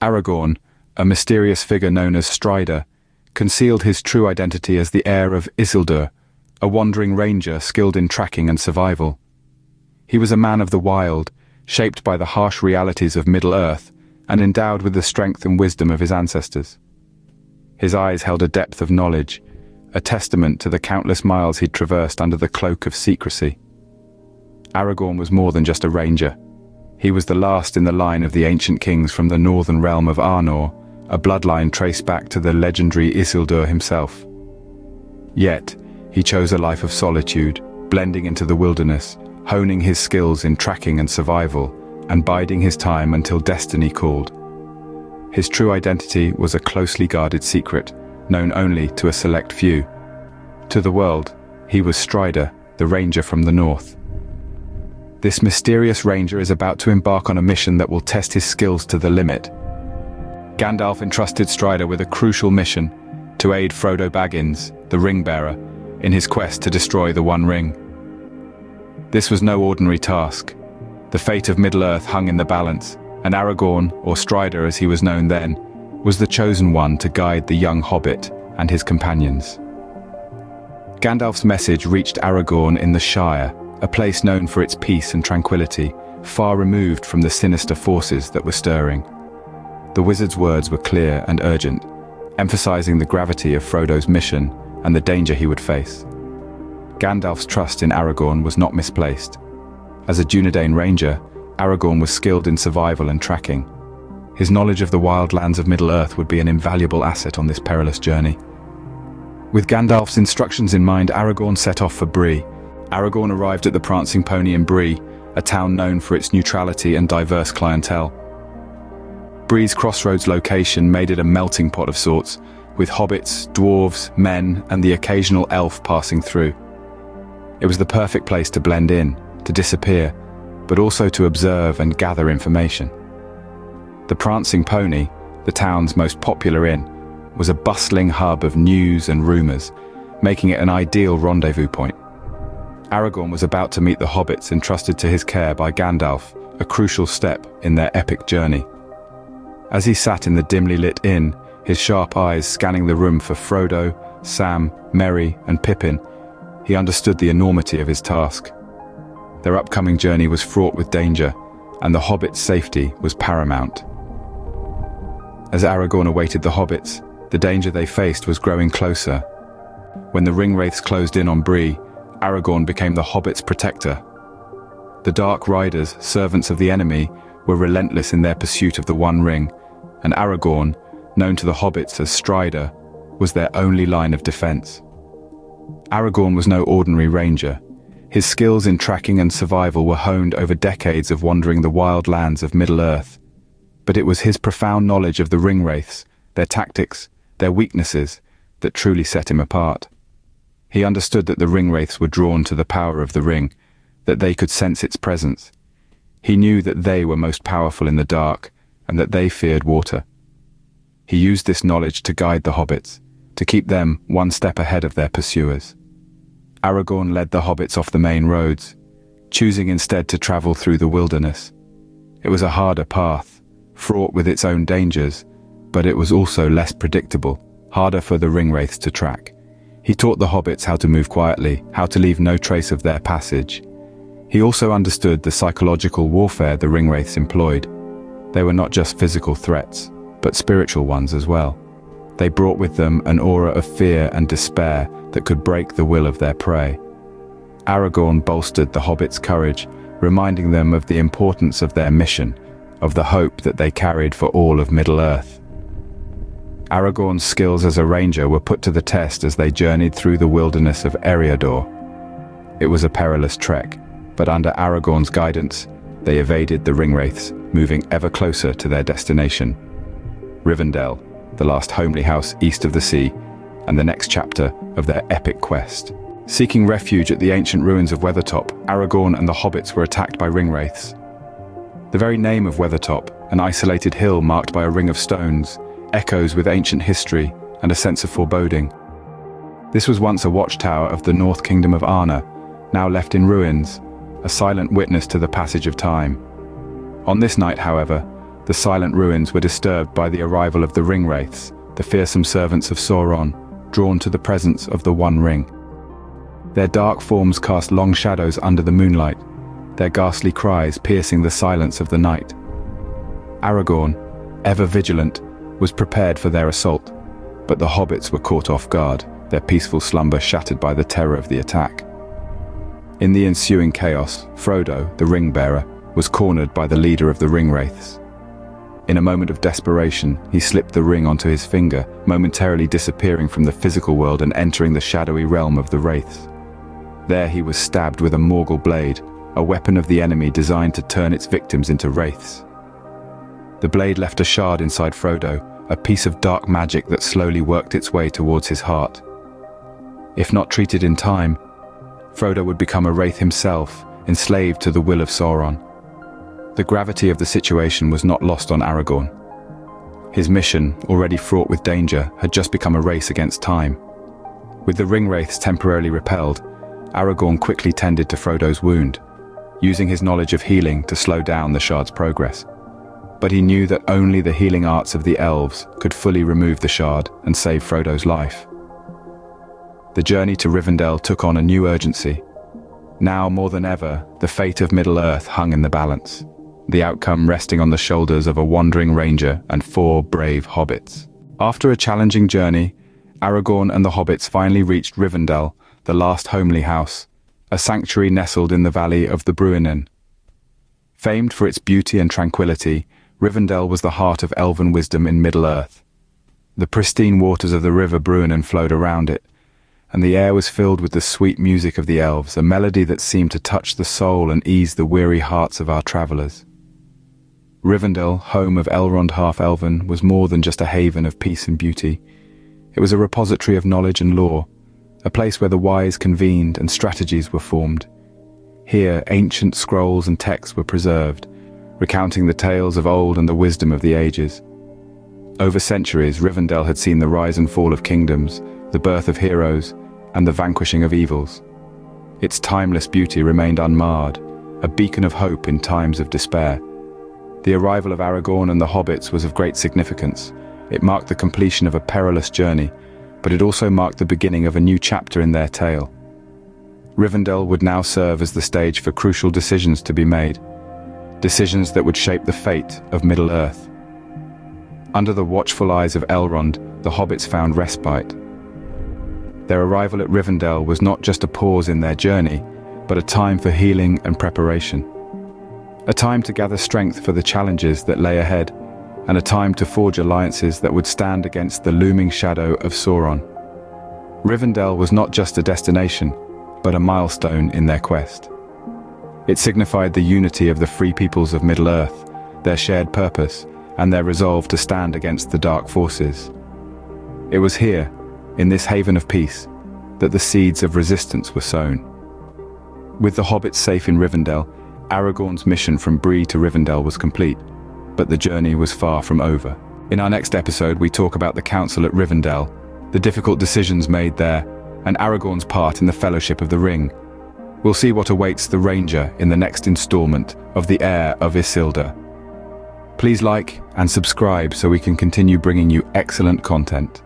Aragorn, a mysterious figure known as Strider, concealed his true identity as the heir of Isildur, a wandering ranger skilled in tracking and survival. He was a man of the wild, shaped by the harsh realities of Middle-earth and endowed with the strength and wisdom of his ancestors. His eyes held a depth of knowledge, a testament to the countless miles he'd traversed under the cloak of secrecy. Aragorn was more than just a ranger. He was the last in the line of the ancient kings from the northern realm of Arnor, a bloodline traced back to the legendary Isildur himself. Yet, he chose a life of solitude, blending into the wilderness, honing his skills in tracking and survival, and biding his time until destiny called. His true identity was a closely guarded secret, known only to a select few. To the world, he was Strider, the ranger from the north. This mysterious ranger is about to embark on a mission that will test his skills to the limit. Gandalf entrusted Strider with a crucial mission to aid Frodo Baggins, the Ring-bearer, in his quest to destroy the One Ring. This was no ordinary task. The fate of Middle-earth hung in the balance, and Aragorn, or Strider as he was known then, was the chosen one to guide the young hobbit and his companions. Gandalf's message reached Aragorn in the Shire, a place known for its peace and tranquility, far removed from the sinister forces that were stirring. The wizard's words were clear and urgent, emphasizing the gravity of Frodo's mission and the danger he would face. Gandalf's trust in Aragorn was not misplaced. As a Dunedain ranger, Aragorn was skilled in survival and tracking. His knowledge of the wild lands of Middle-earth would be an invaluable asset on this perilous journey. With Gandalf's instructions in mind, Aragorn set off for Bree. Aragorn arrived at the Prancing Pony in Bree, a town known for its neutrality and diverse clientele. Bree's crossroads location made it a melting pot of sorts, with hobbits, dwarves, men, and the occasional elf passing through. It was the perfect place to blend in, to disappear, but also to observe and gather information. The Prancing Pony, the town's most popular inn, was a bustling hub of news and rumours, making it an ideal rendezvous point. Aragorn was about to meet the hobbits entrusted to his care by Gandalf, a crucial step in their epic journey. As he sat in the dimly lit inn, his sharp eyes scanning the room for Frodo, Sam, Merry, and Pippin, he understood the enormity of his task. Their upcoming journey was fraught with danger, and the hobbits' safety was paramount. As Aragorn awaited the hobbits, the danger they faced was growing closer. When the ringwraiths closed in on Bree, Aragorn became the hobbits' protector. The Dark Riders, servants of the enemy, were relentless in their pursuit of the One Ring, and Aragorn, known to the hobbits as Strider, was their only line of defense. Aragorn was no ordinary ranger. His skills in tracking and survival were honed over decades of wandering the wild lands of Middle-earth. But it was his profound knowledge of the ringwraiths, their tactics, their weaknesses, that truly set him apart. He understood that the ringwraiths were drawn to the power of the ring, that they could sense its presence. He knew that they were most powerful in the dark, and that they feared water. He used this knowledge to guide the hobbits, to keep them one step ahead of their pursuers. Aragorn led the hobbits off the main roads, choosing instead to travel through the wilderness. It was a harder path, fraught with its own dangers, but it was also less predictable, harder for the ringwraiths to track. He taught the hobbits how to move quietly, how to leave no trace of their passage. He also understood the psychological warfare the ringwraiths employed. They were not just physical threats, but spiritual ones as well. They brought with them an aura of fear and despair that could break the will of their prey. Aragorn bolstered the hobbits' courage, reminding them of the importance of their mission, of the hope that they carried for all of Middle-earth. Aragorn's skills as a ranger were put to the test as they journeyed through the wilderness of Eriador. It was a perilous trek, but under Aragorn's guidance, they evaded the ringwraiths, moving ever closer to their destination. Rivendell, the last homely house east of the sea, and the next chapter of their epic quest. Seeking refuge at the ancient ruins of Weathertop, Aragorn and the hobbits were attacked by ringwraiths. The very name of Weathertop, an isolated hill marked by a ring of stones, echoes with ancient history and a sense of foreboding. This was once a watchtower of the North Kingdom of Arna, now left in ruins, a silent witness to the passage of time. On this night, however, the silent ruins were disturbed by the arrival of the ring-wraiths, the fearsome servants of Sauron, drawn to the presence of the One Ring. Their dark forms cast long shadows under the moonlight, their ghastly cries piercing the silence of the night. Aragorn, ever vigilant, was prepared for their assault, but the hobbits were caught off guard, their peaceful slumber shattered by the terror of the attack. In the ensuing chaos, Frodo, the ring-bearer, was cornered by the leader of the ring-wraiths. In a moment of desperation, he slipped the ring onto his finger, momentarily disappearing from the physical world and entering the shadowy realm of the wraiths. There he was stabbed with a Morgul blade, a weapon of the enemy designed to turn its victims into wraiths. The blade left a shard inside Frodo, a piece of dark magic that slowly worked its way towards his heart. If not treated in time, Frodo would become a wraith himself, enslaved to the will of Sauron. The gravity of the situation was not lost on Aragorn. His mission, already fraught with danger, had just become a race against time. With the ring-wraiths temporarily repelled, Aragorn quickly tended to Frodo's wound, using his knowledge of healing to slow down the shard's progress. But he knew that only the healing arts of the elves could fully remove the shard and save Frodo's life. The journey to Rivendell took on a new urgency. Now more than ever, the fate of Middle-earth hung in the balance, the outcome resting on the shoulders of a wandering ranger and 4 brave hobbits. After a challenging journey, Aragorn and the hobbits finally reached Rivendell, the last homely house, a sanctuary nestled in the valley of the Bruinen. Famed for its beauty and tranquility, Rivendell was the heart of elven wisdom in Middle-earth. The pristine waters of the river Bruinen flowed around it, and the air was filled with the sweet music of the elves, a melody that seemed to touch the soul and ease the weary hearts of our travelers. Rivendell, home of Elrond half-elven, was more than just a haven of peace and beauty. It was a repository of knowledge and lore, a place where the wise convened and strategies were formed. Here, ancient scrolls and texts were preserved, recounting the tales of old and the wisdom of the ages. Over centuries, Rivendell had seen the rise and fall of kingdoms, the birth of heroes, and the vanquishing of evils. Its timeless beauty remained unmarred, a beacon of hope in times of despair. The arrival of Aragorn and the hobbits was of great significance. It marked the completion of a perilous journey, but it also marked the beginning of a new chapter in their tale. Rivendell would now serve as the stage for crucial decisions to be made, decisions that would shape the fate of Middle-earth. Under the watchful eyes of Elrond, the hobbits found respite. Their arrival at Rivendell was not just a pause in their journey, but a time for healing and preparation. A time to gather strength for the challenges that lay ahead, and a time to forge alliances that would stand against the looming shadow of Sauron. Rivendell was not just a destination, but a milestone in their quest. It signified the unity of the free peoples of Middle-earth, their shared purpose, and their resolve to stand against the dark forces. It was here, in this haven of peace, that the seeds of resistance were sown. With the hobbits safe in Rivendell, Aragorn's mission from Bree to Rivendell was complete, but the journey was far from over. In our next episode, we talk about the council at Rivendell, the difficult decisions made there, and Aragorn's part in the Fellowship of the Ring. We'll see what awaits the Ranger in the next installment of The Heir of Isildur. Please like and subscribe so we can continue bringing you excellent content.